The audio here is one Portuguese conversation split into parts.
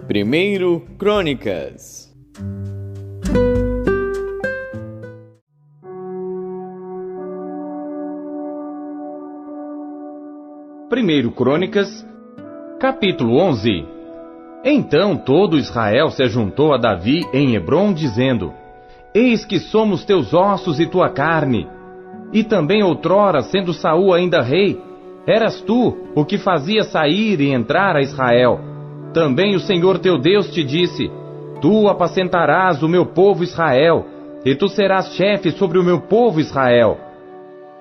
Primeiro Crônicas. Primeiro Crônicas, capítulo 11. Então todo Israel se ajuntou a Davi em Hebrom, dizendo: Eis que somos teus ossos e tua carne. E também outrora, sendo Saul ainda rei, eras tu o que fazia sair e entrar a Israel. Também o Senhor teu Deus te disse: Tu apacentarás o meu povo Israel, e tu serás chefe sobre o meu povo Israel.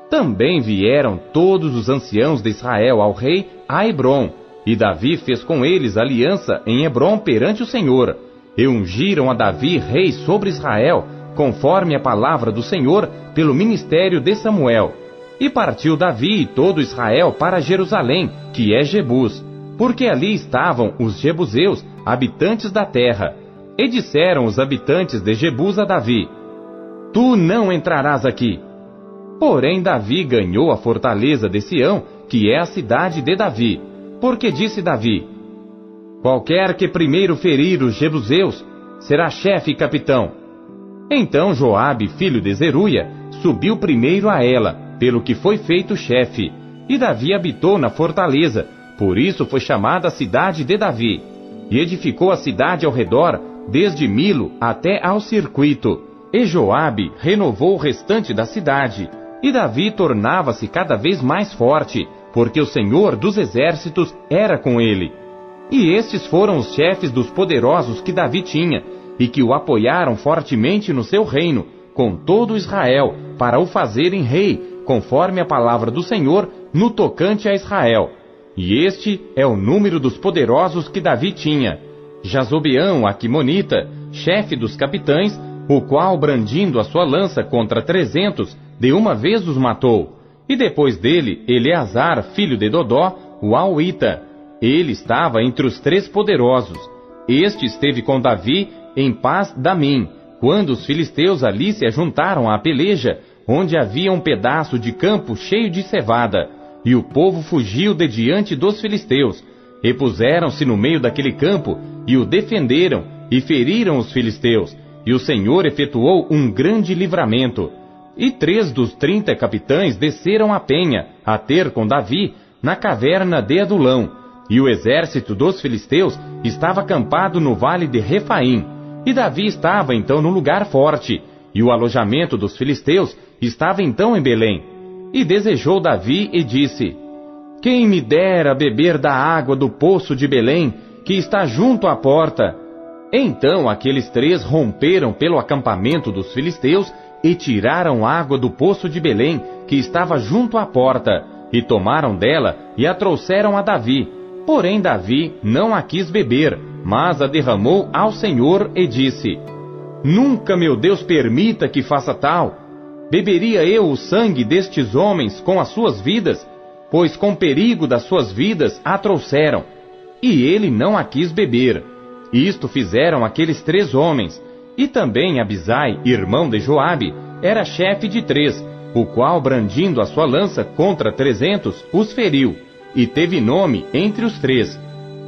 Também vieram todos os anciãos de Israel ao rei a Hebrom, e Davi fez com eles aliança em Hebrom perante o Senhor, e ungiram a Davi rei sobre Israel, conforme a palavra do Senhor, pelo ministério de Samuel. E partiu Davi e todo Israel para Jerusalém, que é Jebus, porque ali estavam os jebuseus, habitantes da terra. E disseram os habitantes de Jebus a Davi: Tu não entrarás aqui. Porém Davi ganhou a fortaleza de Sião, que é a cidade de Davi, porque disse Davi: Qualquer que primeiro ferir os jebuseus, será chefe e capitão. Então Joabe, filho de Zeruia, subiu primeiro a ela, pelo que foi feito chefe, e Davi habitou na fortaleza, por isso foi chamada a cidade de Davi, e edificou a cidade ao redor, desde Milo até ao circuito, e Joabe renovou o restante da cidade, e Davi tornava-se cada vez mais forte, porque o Senhor dos exércitos era com ele. E estes foram os chefes dos poderosos que Davi tinha, e que o apoiaram fortemente no seu reino, com todo Israel, para o fazerem rei, conforme a palavra do Senhor, no tocante a Israel. E este é o número dos poderosos que Davi tinha: Jazobeão, Aquimonita, chefe dos capitães, o qual, brandindo a sua lança contra 300, de uma vez os matou. E depois dele, Eleazar, filho de Dodó, o Auita. Ele estava entre os 3 poderosos. Este esteve com Davi em Pas-damim, quando os filisteus ali se ajuntaram à peleja, onde havia um pedaço de campo cheio de cevada. E o povo fugiu de diante dos filisteus. E puseram-se no meio daquele campo, e o defenderam, e feriram os filisteus. E o Senhor efetuou um grande livramento. E 3 dos 30 capitães desceram a penha, a ter com Davi, na caverna de Adulão. E o exército dos filisteus estava acampado no vale de Refaim. E Davi estava então no lugar forte, e o alojamento dos filisteus estava então em Belém. E desejou Davi e disse: Quem me dera beber da água do poço de Belém, que está junto à porta? Então aqueles 3 romperam pelo acampamento dos filisteus, e tiraram água do poço de Belém, que estava junto à porta, e tomaram dela, e a trouxeram a Davi. Porém Davi não a quis beber, mas a derramou ao Senhor, e disse: Nunca meu Deus permita que faça tal. Beberia eu o sangue destes homens com as suas vidas? Pois com perigo das suas vidas a trouxeram. E ele não a quis beber. Isto fizeram aqueles 3 homens. E também Abisai, irmão de Joabe, era chefe de 3, o qual, brandindo a sua lança contra 300, os feriu, e teve nome entre os 3.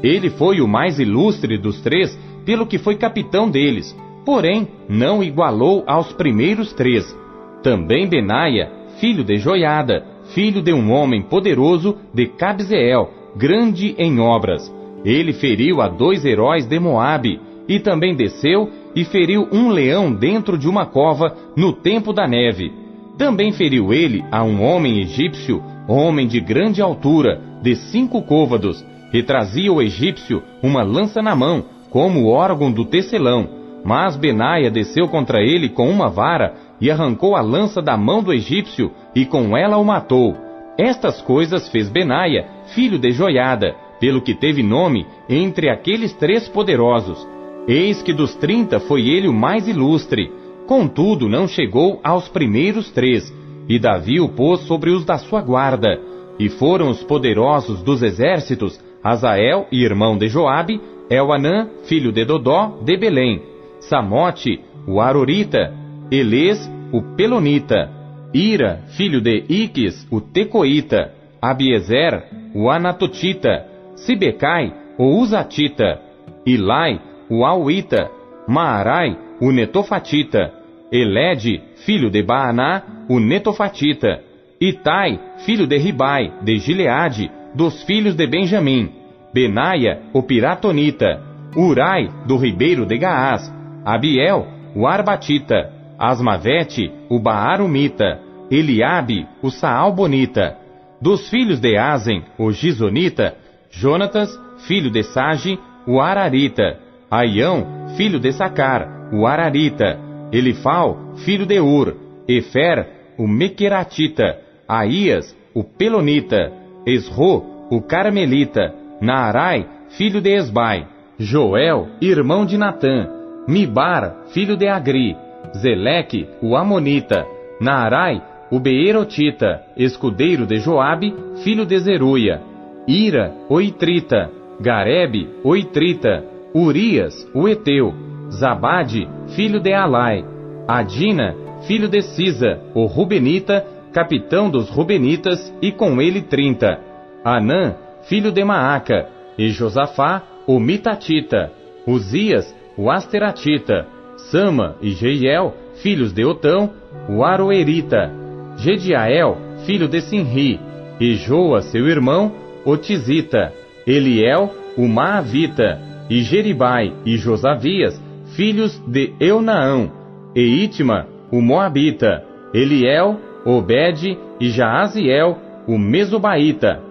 Ele foi o mais ilustre dos 3, pelo que foi capitão deles, porém não igualou aos primeiros 3. Também Benaia, filho de Joiada, filho de um homem poderoso de Cabzeel, grande em obras. Ele feriu a 2 heróis de Moabe, e também desceu e feriu um leão dentro de uma cova no tempo da neve. Também feriu ele a um homem egípcio, homem de grande altura, de 5 côvados, e trazia o egípcio uma lança na mão, como o órgão do tecelão. Mas Benaia desceu contra ele com uma vara, e arrancou a lança da mão do egípcio, e com ela o matou. Estas coisas fez Benaia, filho de Joiada, pelo que teve nome entre aqueles 3 poderosos. Eis que dos 30 foi ele o mais ilustre, contudo não chegou aos primeiros 3, e Davi o pôs sobre os da sua guarda. E foram os poderosos dos exércitos, Azael, irmão de Joabe, Elhanã, filho de Dodó, de Belém, Samote, o Arorita, Elês, o Pelonita, Ira, filho de Iques, o Tecoíta, Abiezer, o Anatotita, Sibecai, o Uzatita, Ilai, o Auita, Maarai, o Netofatita, Elede, filho de Baaná, o Netofatita, Itai, filho de Ribai, de Gileade, dos filhos de Benjamim, Benaia, o Piratonita, Urai, do ribeiro de Gaás, Abiel, o Arbatita, Asmavete, o Baarumita, Eliabe, o Saalbonita, dos filhos de Azen, o Gizonita, Jonatas, filho de Sage, o Ararita, Aião, filho de Sacar, o Ararita, Elifal, filho de Ur, Efer, o Mequeratita, Aías, o Pelonita, Esro, o Carmelita, Naarai, filho de Esbai, Joel, irmão de Natã, Mibar, filho de Agri, Zeleque, o Amonita, Naarai, o Beerotita, escudeiro de Joabe, filho de Zeruia, Ira, o Itrita, Garebe, o Itrita, Urias, o Eteu, Zabade, filho de Alai, Adina, filho de Sisa, o Rubenita, capitão dos Rubenitas, e com ele 30, Anã, filho de Maaca, e Josafá, o Mitatita, Uzias, o Asteratita, Sama e Jeiel, filhos de Otão, o Aroerita, Gediael, filho de Sinri, e Joa, seu irmão, o Tizita, Eliel, o Maavita, e Jeribai e Josavias, filhos de Eunaão, e Itma, o Moabita, Eliel, Obed e Jaaziel, o Mesobaíta.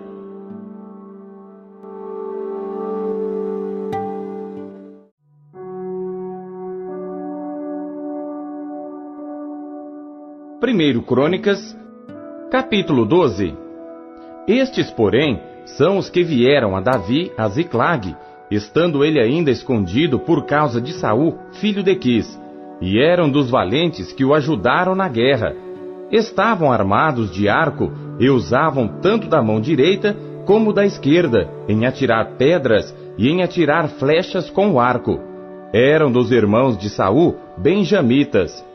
Primeiro Crônicas, capítulo 12. Estes, porém, são os que vieram a Davi a Ziclag, estando ele ainda escondido por causa de Saul, filho de Quis, e eram dos valentes que o ajudaram na guerra. Estavam armados de arco e usavam tanto da mão direita como da esquerda, em atirar pedras e em atirar flechas com o arco. Eram dos irmãos de Saul, benjamitas.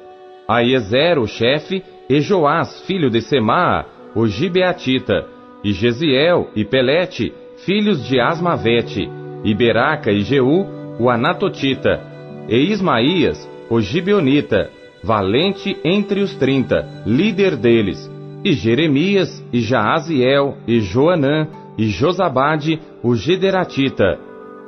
Aiezer, o chefe, e Joás, filho de Semaa, o Gibeatita, e Jeziel e Pelete, filhos de Asmavete, e Beraca e Jeú, o Anatotita, e Ismaías, o Gibeonita, valente entre os 30, líder deles, e Jeremias, e Jaaziel, e Joanã, e Josabade, o Gederatita,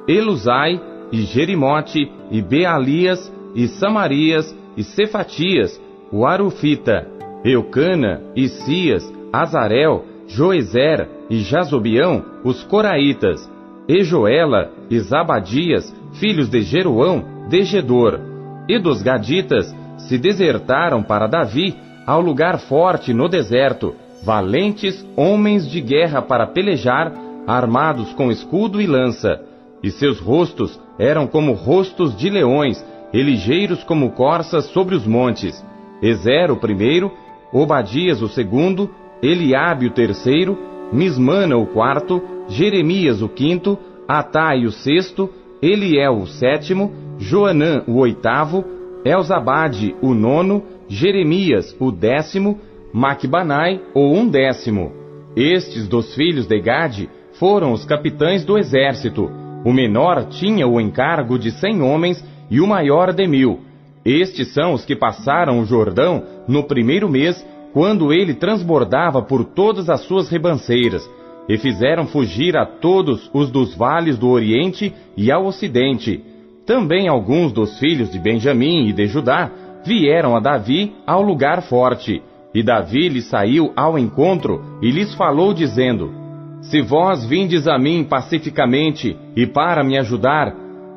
Elusai, e Jerimote, e Bealias, e Samarias, e Cefatias, o Arufita, Eucana, e Sias, Azarel, Joezer e Jazobião, os Coraitas, e Joela e Zabadias, filhos de Jeroão, de Gedor, e dos Gaditas se desertaram para Davi ao lugar forte no deserto, valentes homens de guerra para pelejar, armados com escudo e lança, e seus rostos eram como rostos de leões, e ligeiros como corças sobre os montes. Ezer o primeiro, Obadias o segundo, Eliabe o terceiro, Mismana o quarto, Jeremias o quinto, Atai o sexto, Eliel o sétimo, Joanã o oitavo, Elzabade o nono, Jeremias o 10º, Macbanai o 11º. Estes dos filhos de Gade foram os capitães do exército. O menor tinha o encargo de 100 homens e o maior de 1000. Estes são os que passaram o Jordão no primeiro mês, quando ele transbordava por todas as suas ribanceiras, e fizeram fugir a todos os dos vales do Oriente e ao Ocidente. Também alguns dos filhos de Benjamim e de Judá vieram a Davi ao lugar forte, e Davi lhes saiu ao encontro e lhes falou dizendo: Se vós vindes a mim pacificamente e para me ajudar,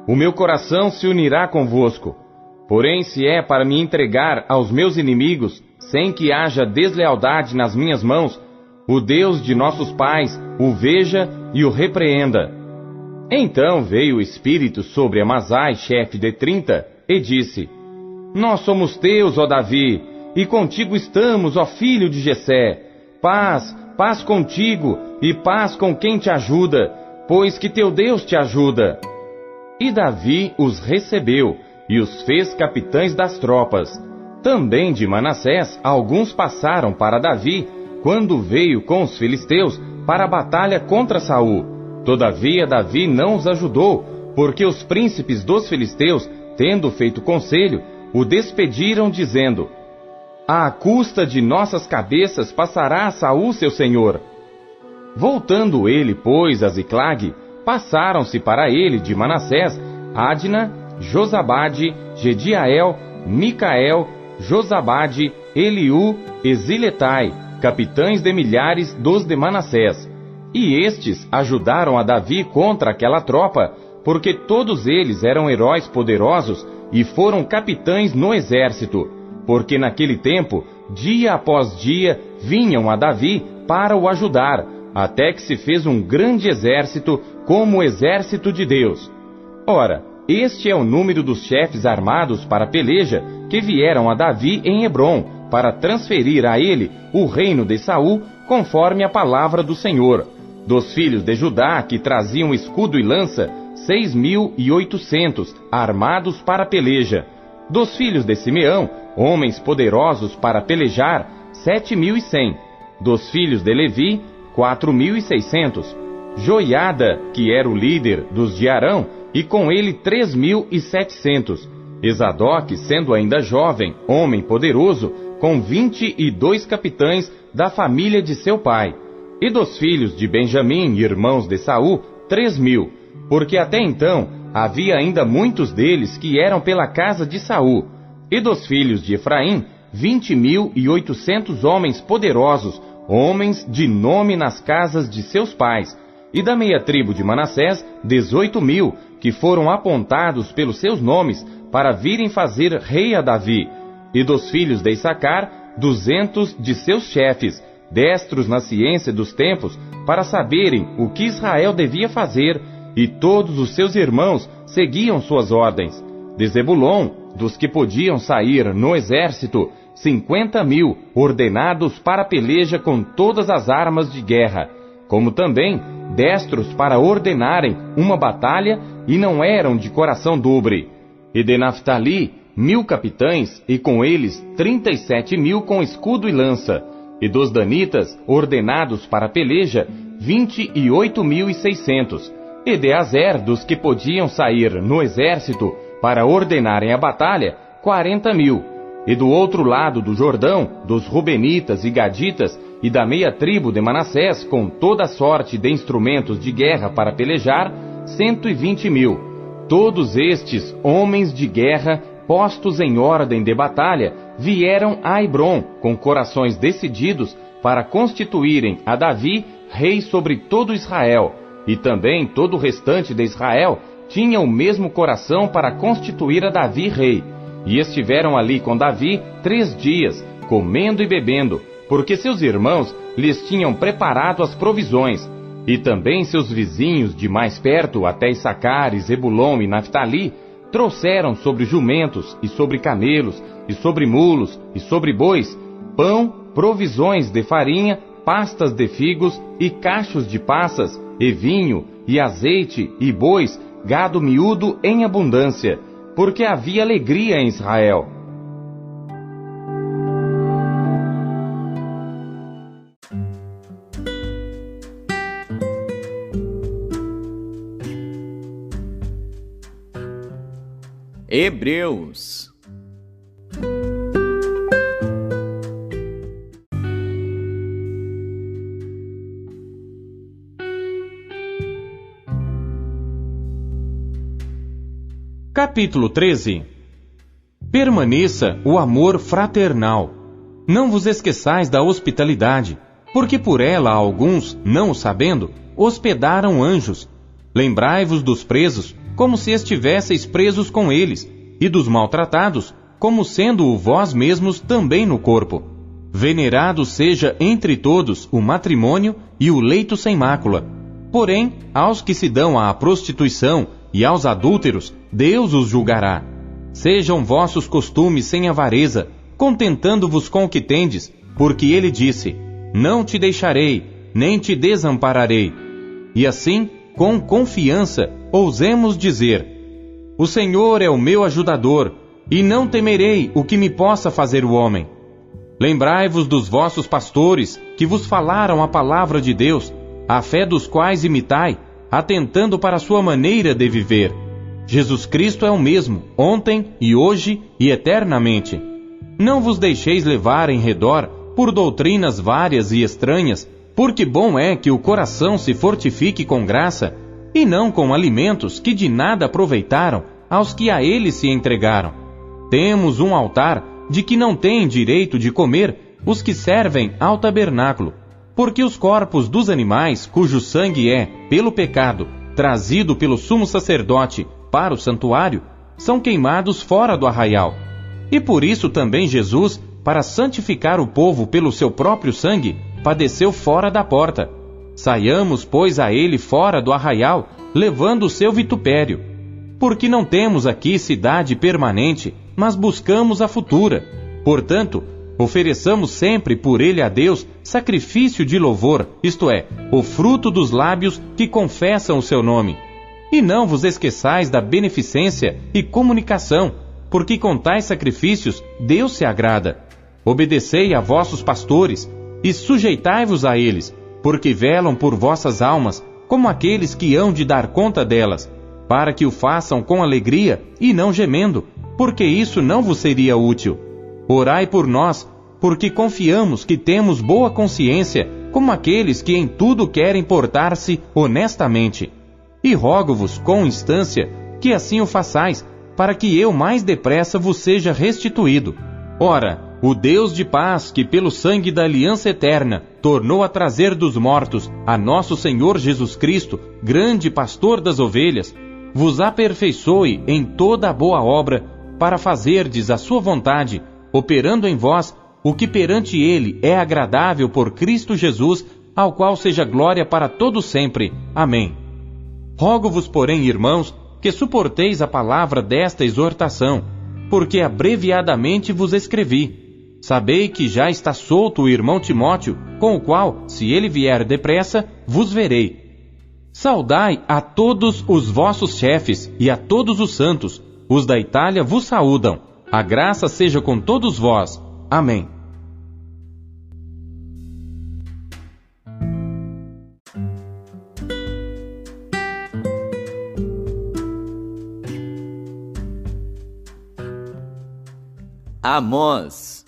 o meu coração se unirá convosco. Porém, se é para me entregar aos meus inimigos, sem que haja deslealdade nas minhas mãos, o Deus de nossos pais o veja e o repreenda. Então veio o Espírito sobre Amazai, chefe de 30, e disse: Nós somos teus, ó Davi, e contigo estamos, ó filho de Jessé. Paz, paz contigo, e paz com quem te ajuda, pois que teu Deus te ajuda. E Davi os recebeu, e os fez capitães das tropas. Também de Manassés alguns passaram para Davi, quando veio com os filisteus para a batalha contra Saul. Todavia Davi não os ajudou, porque os príncipes dos filisteus, tendo feito conselho, o despediram, dizendo: à custa de nossas cabeças passará Saul seu senhor. Voltando ele, pois, a Ziclag, passaram-se para ele de Manassés Adna, Josabade, Gediael, Micael, Josabade, Eliú e Ziletai, capitães de milhares dos de Manassés. E estes ajudaram a Davi contra aquela tropa, porque todos eles eram heróis poderosos e foram capitães no exército, porque naquele tempo, dia após dia, vinham a Davi para o ajudar, até que se fez um grande exército, como o exército de Deus. Ora, este é o número dos chefes armados para a peleja que vieram a Davi em Hebrom, para transferir a ele o reino de Saul, conforme a palavra do Senhor. Dos filhos de Judá, que traziam escudo e lança, 6.800, armados para a peleja. Dos filhos de Simeão, homens poderosos para pelejar, 7.100. Dos filhos de Levi, 4.600. Joiada, que era o líder dos de Arão, e com ele 3.700. Esadoc, sendo ainda jovem, homem poderoso, com 22 capitães da família de seu pai. E dos filhos de Benjamim, irmãos de Saul, 3.000, porque até então havia ainda muitos deles que eram pela casa de Saul. E dos filhos de Efraim, 20.800 homens poderosos, homens de nome nas casas de seus pais. E da meia tribo de Manassés, 18.000, que foram apontados pelos seus nomes para virem fazer rei a Davi. E dos filhos de Issacar, 200 de seus chefes, destros na ciência dos tempos, para saberem o que Israel devia fazer, e todos os seus irmãos seguiam suas ordens. De Zebulon, dos que podiam sair no exército, 50.000, ordenados para a peleja com todas as armas de guerra, como também destros para ordenarem uma batalha, e não eram de coração dobre. E de Naftali, 1.000 capitães, e com eles 37.000 com escudo e lança. E dos danitas, ordenados para a peleja, 28.600. E de Azer, dos que podiam sair no exército para ordenarem a batalha, 40.000. E do outro lado do Jordão, dos Rubenitas e Gaditas, e da meia tribo de Manassés, com toda sorte de instrumentos de guerra para pelejar, 120.000. Todos estes homens de guerra, postos em ordem de batalha, vieram a Hebrom, com corações decididos, para constituírem a Davi rei sobre todo Israel. E também todo o restante de Israel tinha o mesmo coração para constituir a Davi rei. E estiveram ali com Davi 3 dias, comendo e bebendo, porque seus irmãos lhes tinham preparado as provisões. E também seus vizinhos de mais perto, até Issacar, Zebulon e Naftali, trouxeram sobre jumentos, e sobre camelos, e sobre mulos, e sobre bois, pão, provisões de farinha, pastas de figos, e cachos de passas, e vinho, e azeite, e bois, gado miúdo em abundância, porque havia alegria em Israel. Hebreus. Capítulo 13. Permaneça o amor fraternal. Não vos esqueçais da hospitalidade, porque por ela alguns, não o sabendo, hospedaram anjos. Lembrai-vos dos presos, como se estivesseis presos com eles, e dos maltratados, como sendo-o vós mesmos também no corpo. Venerado seja entre todos o matrimônio e o leito sem mácula. Porém, aos que se dão à prostituição e aos adúlteros, Deus os julgará. Sejam vossos costumes sem avareza, contentando-vos com o que tendes, porque ele disse: não te deixarei, nem te desampararei. E assim, com confiança, ousemos dizer: o Senhor é o meu ajudador, e não temerei o que me possa fazer o homem. Lembrai-vos dos vossos pastores, que vos falaram a palavra de Deus, a fé dos quais imitai, atentando para a sua maneira de viver. Jesus Cristo é o mesmo, ontem e hoje e eternamente. Não vos deixeis levar em redor por doutrinas várias e estranhas, porque bom é que o coração se fortifique com graça, e não com alimentos que de nada aproveitaram aos que a ele se entregaram. Temos um altar de que não têm direito de comer os que servem ao tabernáculo, porque os corpos dos animais, cujo sangue é, pelo pecado, trazido pelo sumo sacerdote para o santuário, são queimados fora do arraial. E por isso também Jesus, para santificar o povo pelo seu próprio sangue, padeceu fora da porta. Saiamos, pois, a ele fora do arraial, levando o seu vitupério. Porque não temos aqui cidade permanente, mas buscamos a futura. Portanto, ofereçamos sempre por ele a Deus sacrifício de louvor, isto é, o fruto dos lábios que confessam o seu nome. E não vos esqueçais da beneficência e comunicação, porque com tais sacrifícios Deus se agrada. Obedecei a vossos pastores, e sujeitai-vos a eles, porque velam por vossas almas, como aqueles que hão de dar conta delas, para que o façam com alegria e não gemendo, porque isso não vos seria útil. Orai por nós, porque confiamos que temos boa consciência, como aqueles que em tudo querem portar-se honestamente. E rogo-vos com instância que assim o façais, para que eu mais depressa vos seja restituído. Ora, o Deus de paz, que pelo sangue da aliança eterna tornou a trazer dos mortos a nosso Senhor Jesus Cristo, grande pastor das ovelhas, vos aperfeiçoe em toda a boa obra, para fazerdes a sua vontade, operando em vós o que perante ele é agradável por Cristo Jesus, ao qual seja glória para todo sempre. Amém. Rogo-vos, porém, irmãos, que suporteis a palavra desta exortação, porque abreviadamente vos escrevi. Sabei que já está solto o irmão Timóteo, com o qual, se ele vier depressa, vos verei. Saudai a todos os vossos chefes e a todos os santos. Os da Itália vos saúdam. A graça seja com todos vós. Amém. Amós.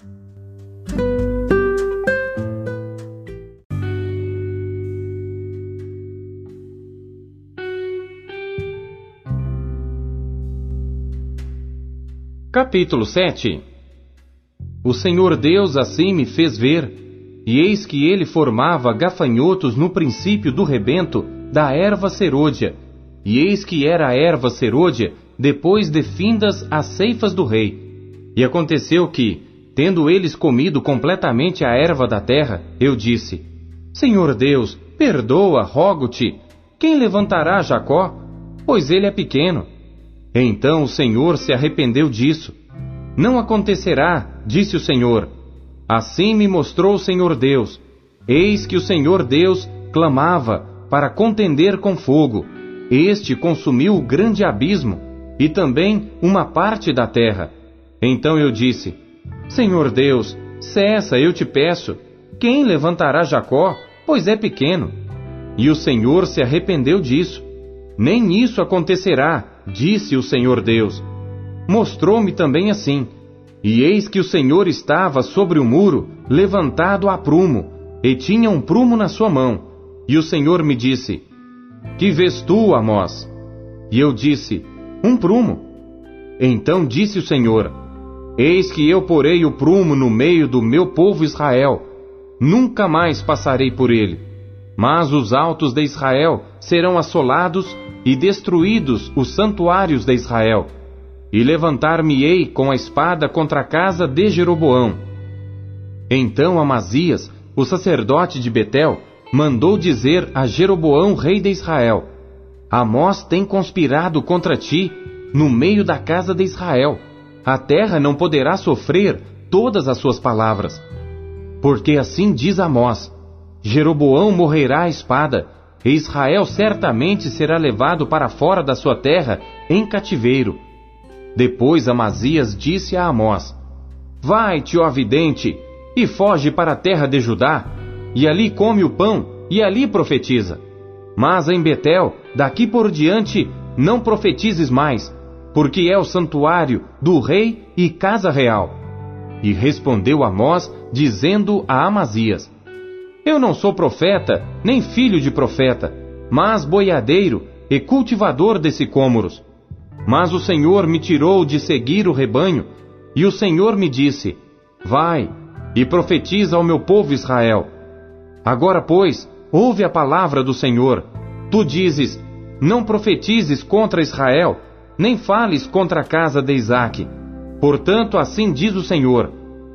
Capítulo 7. O Senhor Deus assim me fez ver, e eis que ele formava gafanhotos no princípio do rebento da erva serôdia, e eis que era a erva serôdia depois de findas as ceifas do rei. E aconteceu que, tendo eles comido completamente a erva da terra, eu disse: Senhor Deus, perdoa, rogo-te, quem levantará Jacó? Pois ele é pequeno. Então o Senhor se arrependeu disso. Não acontecerá, disse o Senhor. Assim me mostrou o Senhor Deus. Eis que o Senhor Deus clamava para contender com fogo. Este consumiu o grande abismo, e também uma parte da terra. Então eu disse: Senhor Deus, cessa, eu te peço. Quem levantará Jacó? Pois é pequeno. E o Senhor se arrependeu disso. Nem isso acontecerá, disse o Senhor Deus. Mostrou-me também assim. E eis que o Senhor estava sobre o muro, levantado a prumo, e tinha um prumo na sua mão. E o Senhor me disse: Que vês tu, Amós? E eu disse: Um prumo. Então disse o Senhor: Eis que eu porei o prumo no meio do meu povo Israel. Nunca mais passarei por ele. Mas os altos de Israel serão assolados e destruídos os santuários de Israel. E levantar-me-ei com a espada contra a casa de Jeroboão. Então Amazias, o sacerdote de Betel, mandou dizer a Jeroboão, rei de Israel: Amós tem conspirado contra ti no meio da casa de Israel. A terra não poderá sofrer todas as suas palavras. Porque assim diz Amós: Jeroboão morrerá à espada, e Israel certamente será levado para fora da sua terra em cativeiro. Depois Amazias disse a Amós: Vai-te, ó vidente, e foge para a terra de Judá, e ali come o pão, e ali profetiza. Mas em Betel, daqui por diante, não profetizes mais, porque é o santuário do rei e casa real. E respondeu Amós, dizendo a Amazias: Eu não sou profeta, nem filho de profeta, mas boiadeiro e cultivador de sicômoros. Mas o Senhor me tirou de seguir o rebanho, e o Senhor me disse: Vai, e profetiza ao meu povo Israel. Agora, pois, ouve a palavra do Senhor. Tu dizes: Não profetizes contra Israel, nem fales contra a casa de Isaque. Portanto, assim diz o Senhor: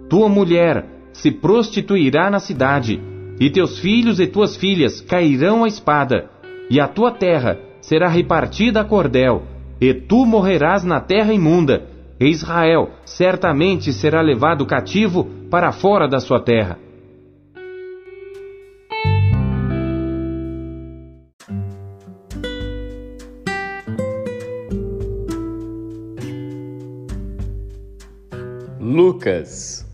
Tua mulher se prostituirá na cidade, e teus filhos e tuas filhas cairão à espada, e a tua terra será repartida a cordel, e tu morrerás na terra imunda, e Israel certamente será levado cativo para fora da sua terra. Lucas.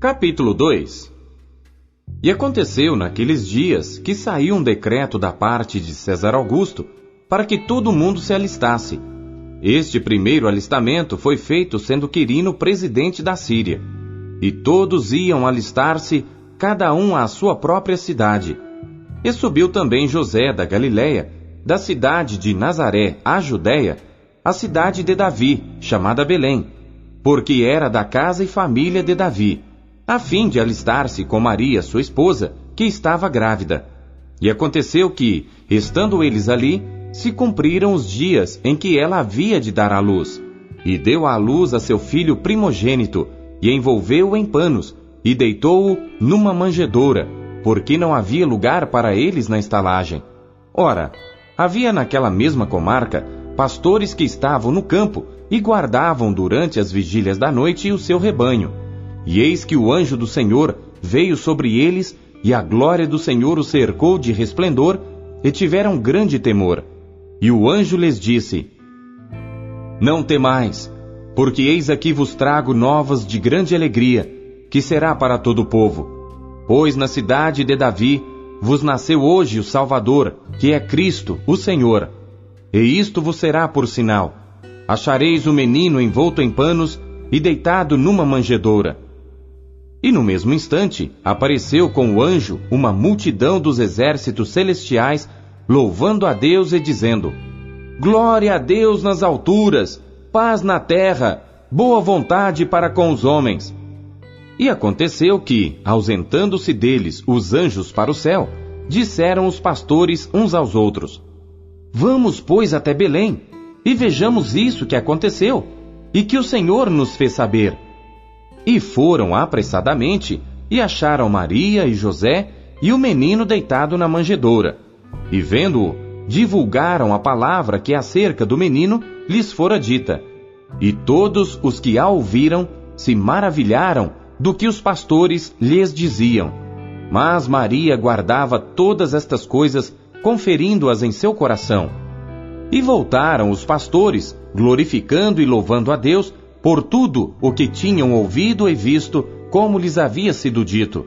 Capítulo 2. E aconteceu naqueles dias que saiu um decreto da parte de César Augusto para que todo mundo se alistasse. Este primeiro alistamento foi feito sendo Quirino presidente da Síria. E todos iam alistar-se, cada um à sua própria cidade. E subiu também José da Galiléia, da cidade de Nazaré à Judéia, a cidade de Davi, chamada Belém, porque era da casa e família de Davi, a fim de alistar-se com Maria, sua esposa, que estava grávida. E aconteceu que, estando eles ali, se cumpriram os dias em que ela havia de dar à luz. E deu à luz a seu filho primogênito, e envolveu-o em panos, e deitou-o numa manjedoura, porque não havia lugar para eles na estalagem. Ora, havia naquela mesma comarca pastores que estavam no campo e guardavam durante as vigílias da noite o seu rebanho. E eis que o anjo do Senhor veio sobre eles, e a glória do Senhor os cercou de resplendor, e tiveram grande temor. E o anjo lhes disse: Não temais, porque eis aqui vos trago novas de grande alegria, que será para todo o povo. Pois na cidade de Davi vos nasceu hoje o Salvador, que é Cristo, o Senhor. E isto vos será por sinal: achareis o menino envolto em panos e deitado numa manjedoura. E no mesmo instante apareceu com o anjo uma multidão dos exércitos celestiais, louvando a Deus e dizendo: Glória a Deus nas alturas, paz na terra, boa vontade para com os homens. E aconteceu que, ausentando-se deles os anjos para o céu, disseram os pastores uns aos outros: Vamos, pois, até Belém, e vejamos isso que aconteceu, e que o Senhor nos fez saber. E foram apressadamente, e acharam Maria e José, e o menino deitado na manjedoura. E vendo-o, divulgaram a palavra que acerca do menino lhes fora dita. E todos os que a ouviram se maravilharam do que os pastores lhes diziam. Mas Maria guardava todas estas coisas, conferindo-as em seu coração. E voltaram os pastores, glorificando e louvando a Deus por tudo o que tinham ouvido e visto, como lhes havia sido dito.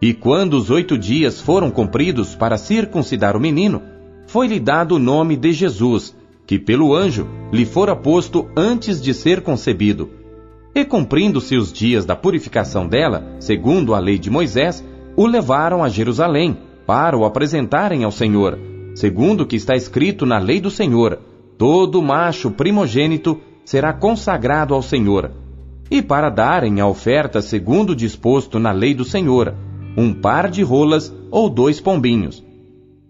E quando os 8 dias foram cumpridos para circuncidar o menino, foi-lhe dado o nome de Jesus, que pelo anjo lhe fora posto antes de ser concebido. E cumprindo-se os dias da purificação dela, segundo a lei de Moisés, o levaram a Jerusalém, para o apresentarem ao Senhor, segundo o que está escrito na lei do Senhor: todo macho primogênito será consagrado ao Senhor. E para darem a oferta segundo disposto na lei do Senhor, 1 par de rolas ou 2 pombinhos.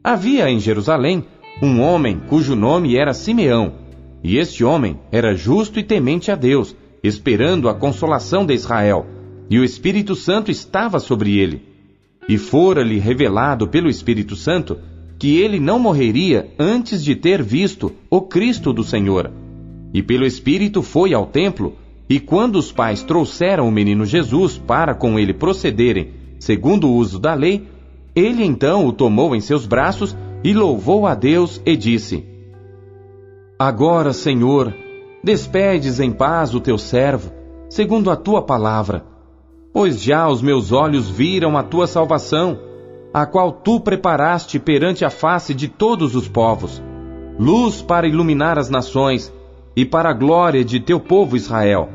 Havia em Jerusalém um homem cujo nome era Simeão, e este homem era justo e temente a Deus, esperando a consolação de Israel, e o Espírito Santo estava sobre ele. E fora-lhe revelado pelo Espírito Santo que ele não morreria antes de ter visto o Cristo do Senhor. E pelo Espírito foi ao templo, e quando os pais trouxeram o menino Jesus para com ele procederem, segundo o uso da lei, ele então o tomou em seus braços e louvou a Deus e disse: Agora, Senhor, despedes em paz o teu servo, segundo a tua palavra, pois já os meus olhos viram a tua salvação, a qual tu preparaste perante a face de todos os povos, luz para iluminar as nações e para a glória de teu povo Israel.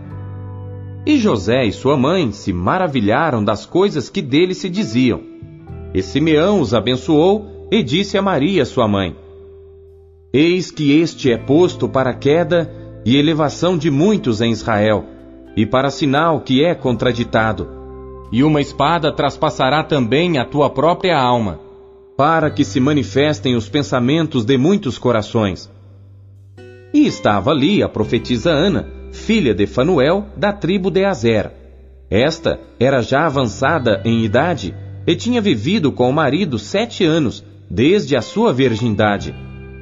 E José e sua mãe se maravilharam das coisas que dele se diziam. E Simeão os abençoou e disse a Maria, sua mãe: Eis que este é posto para a queda e elevação de muitos em Israel, e para sinal que é contraditado. E uma espada traspassará também a tua própria alma, para que se manifestem os pensamentos de muitos corações. E estava ali a profetisa Ana, filha de Fanuel, da tribo de Aser. Esta era já avançada em idade e tinha vivido com o marido 7 anos, desde a sua virgindade,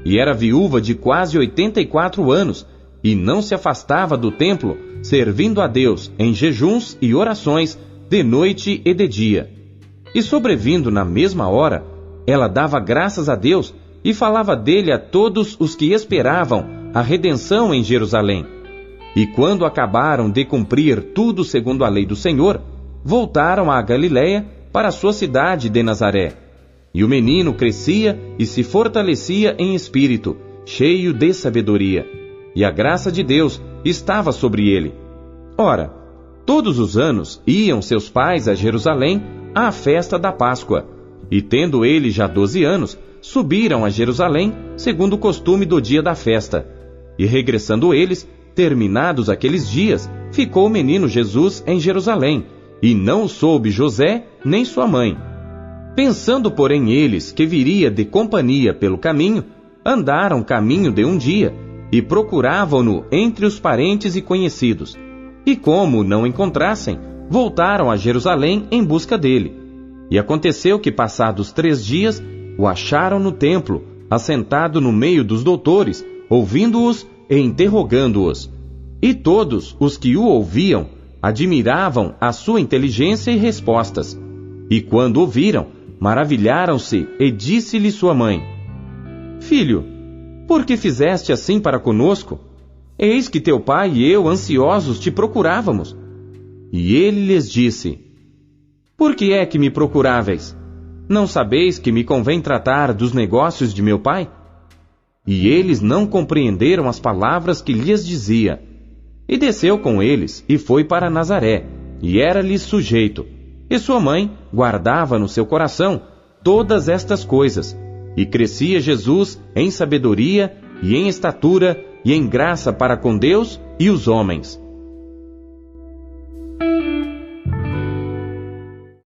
e era viúva de quase 84 anos, e não se afastava do templo, servindo a Deus em jejuns e orações, de noite e de dia. E sobrevindo na mesma hora, ela dava graças a Deus e falava dele a todos os que esperavam a redenção em Jerusalém. E quando acabaram de cumprir tudo segundo a lei do Senhor, voltaram à Galiléia para a sua cidade de Nazaré. E o menino crescia e se fortalecia em espírito, cheio de sabedoria, e a graça de Deus estava sobre ele. Ora, todos os anos iam seus pais a Jerusalém à festa da Páscoa, e tendo ele já 12 anos, subiram a Jerusalém, segundo o costume do dia da festa. E regressando eles, terminados aqueles dias, ficou o menino Jesus em Jerusalém, e não o soube José nem sua mãe. Pensando, porém, eles que viria de companhia pelo caminho, andaram caminho de um dia, e procuravam-no entre os parentes e conhecidos. E como não encontrassem, voltaram a Jerusalém em busca dele. E aconteceu que, passados 3 dias, o acharam no templo, assentado no meio dos doutores, ouvindo-os e interrogando-os. E todos os que o ouviam admiravam a sua inteligência e respostas. E quando o viram, maravilharam-se e disse-lhe sua mãe: Filho, por que fizeste assim para conosco? Eis que teu pai e eu ansiosos te procurávamos. E ele lhes disse: Por que é que me procuráveis? Não sabeis que me convém tratar dos negócios de meu pai? E eles não compreenderam as palavras que lhes dizia. E desceu com eles, e foi para Nazaré, e era-lhes sujeito. E sua mãe guardava no seu coração todas estas coisas. E crescia Jesus em sabedoria, e em estatura, e em graça para com Deus e os homens.